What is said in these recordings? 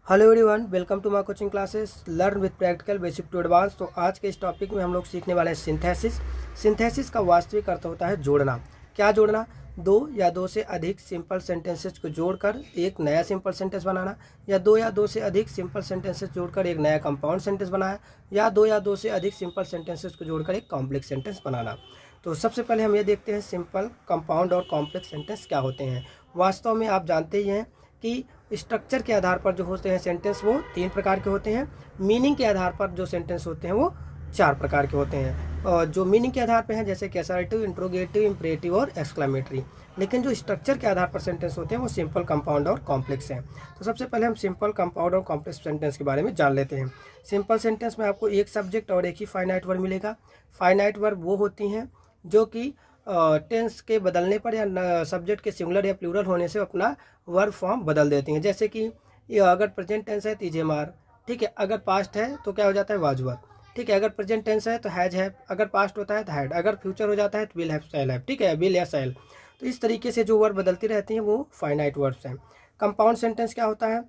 Hello everyone, welcome to my coaching classes learn with practical basic to advance. तो आज के इस topic में हम लोग सीखने वाले हैं सिंथेसिस। सिंथेसिस का वास्तविक अर्थ होता है जोड़ना। क्या जोड़ना? दो या दो से अधिक सिंपल सेंटेंसेस को जोड़कर एक नया सिंपल सेंटेंस बनाना, या दो या दो से अधिक सिंपल सेंटेंसेस जोड़कर एक नया कंपाउंड सेंटेंस बनाया, या दो से अधिक सिंपल सेंटेंसेस को जोड़कर एक कॉम्प्लेक्स सेंटेंस बनाना। तो सबसे पहले हम ये देखते हैं सिंपल, कंपाउंड और कॉम्प्लेक्स सेंटेंस क्या होते हैं। वास्तव में आप जानते ही हैं कि स्ट्रक्चर के आधार पर जो होते हैं सेंटेंस वो 3 प्रकार के होते हैं। मीनिंग के आधार पर जो सेंटेंस होते हैं वो 4 प्रकार के होते हैं। और जो मीनिंग के आधार पर हैं जैसे कि असर्टिव, इंट्रोगेटिव, इंपरेटिव और एक्सक्लेमेटरी। लेकिन जो स्ट्रक्चर के आधार पर सेंटेंस होते हैं वो सिंपल, कंपाउंड और कॉम्प्लेक्स हैं। तो सबसे पहले हम सिंपल, कंपाउंड और कॉम्प्लेक्स सेंटेंस के बारे में जान लेते हैं। सिंपल सेंटेंस में आपको एक सब्जेक्ट और एक ही फाइनाइट वर्ब मिलेगा। फाइनाइट वर्ब वो होती हैं जो कि टेंस के बदलने पर या सब्जेक्ट के सिंगुलर या प्लूरल होने से अपना वर्ब फॉर्म बदल देती हैं। जैसे कि ये अगर प्रेजेंट टेंस है तो इजे मार, ठीक है। अगर पास्ट है तो क्या हो जाता है? वाज वर, ठीक है। अगर प्रेजेंट टेंस है तो हैज हैव, अगर पास्ट होता है तो हैड, अगर फ्यूचर हो जाता है तो विल हैव, शैल हैव, ठीक है, विल या शैल। तो इस तरीके से जो वर्ब बदलती रहती हैं वो फाइनाइट वर्ब्स हैं। कंपाउंड सेंटेंस क्या होता है?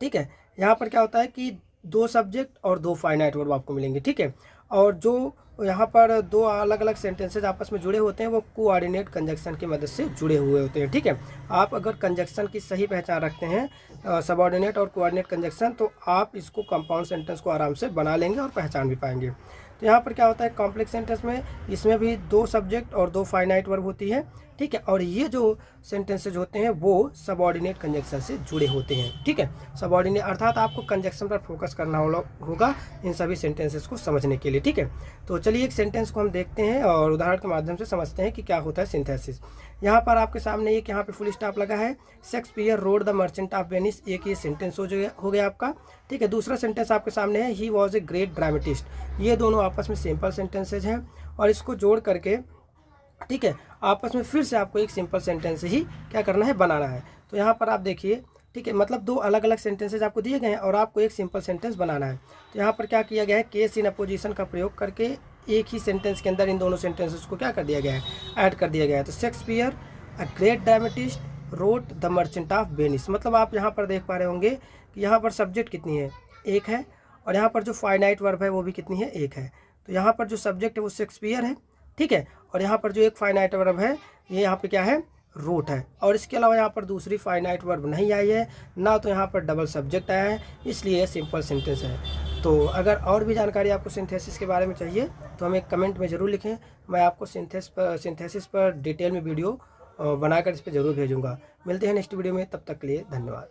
ठीक है, यहाँ पर क्या होता है कि दो सब्जेक्ट और दो फाइनाइट वर्ब आपको मिलेंगे, ठीक है। और जो यहाँ पर दो अलग अलग सेंटेंसेज आपस में जुड़े होते हैं वो कोऑर्डिनेट कंजक्शन की मदद से जुड़े हुए होते हैं, ठीक है। आप अगर कंजक्शन की सही पहचान रखते हैं, सबऑर्डिनेट और कोऑर्डिनेट कंजक्शन, तो आप इसको कंपाउंड सेंटेंस को आराम से बना लेंगे और पहचान भी पाएंगे। तो यहाँ पर क्या होता है कॉम्प्लेक्स सेंटेंस में, इसमें भी दो सब्जेक्ट और दो फाइनाइट वर्ब होती है, ठीक है। और ये जो सेंटेंसेज होते हैं वो सबऑर्डिनेट कंजक्शन से जुड़े होते हैं, ठीक है। सबऑर्डिनेट अर्थात आपको कंजक्शन पर फोकस करना होगा इन सभी सेंटेंसेस को समझने के लिए, ठीक है। तो चलिए एक सेंटेंस को हम देखते हैं और उदाहरण के माध्यम से समझते हैं कि क्या होता है सिंथेसिस। यहाँ पर आपके सामने एक यहाँ पे फुल स्टॉप लगा है, Shakespeare road the merchant of Venice, एक ये सेंटेंस हो गया आपका, ठीक है। दूसरा सेंटेंस आपके सामने है, he was a great dramatist. ये दोनों आपस में सिंपल सेंटेंसेज हैं और इसको जोड़ करके, ठीक है, आपस में फिर से आपको एक सिंपल सेंटेंस ही क्या करना है, बनाना है। तो यहाँ पर आप देखिए, ठीक है, मतलब दो अलग अलग सेंटेंसेज आपको दिए गए हैं और आपको एक सिंपल सेंटेंस बनाना है। तो यहाँ पर क्या किया गया है, केस इन अपोजिशन का प्रयोग करके एक ही सेंटेंस के अंदर इन दोनों सेंटेंसेस को क्या कर दिया गया है, ऐड कर दिया गया है। तो Shakespeare a great dramatist wrote the merchant of Venice, मतलब आप यहाँ पर देख पा रहे होंगे कि यहाँ पर सब्जेक्ट कितनी है, एक है, और यहाँ पर जो फाइनाइट वर्ब है वो भी कितनी है, एक है। तो यहाँ पर जो सब्जेक्ट है वो शेक्सपियर है, ठीक है, और यहाँ पर जो एक फाइनाइट वर्ब है ये यहाँ पे क्या है, रूट है। और इसके अलावा यहाँ पर दूसरी फाइनाइट वर्ब नहीं आई है ना, तो यहाँ पर डबल सब्जेक्ट आया है, इसलिए सिंपल सेंटेंस है। तो अगर और भी जानकारी आपको सिंथेसिस के बारे में चाहिए तो हमें कमेंट में ज़रूर लिखें, मैं आपको सिंथेसिस पर डिटेल में वीडियो बनाकर इस पर ज़रूर भेजूँगा। मिलते हैं नेक्स्ट वीडियो में, तब तक के लिए धन्यवाद।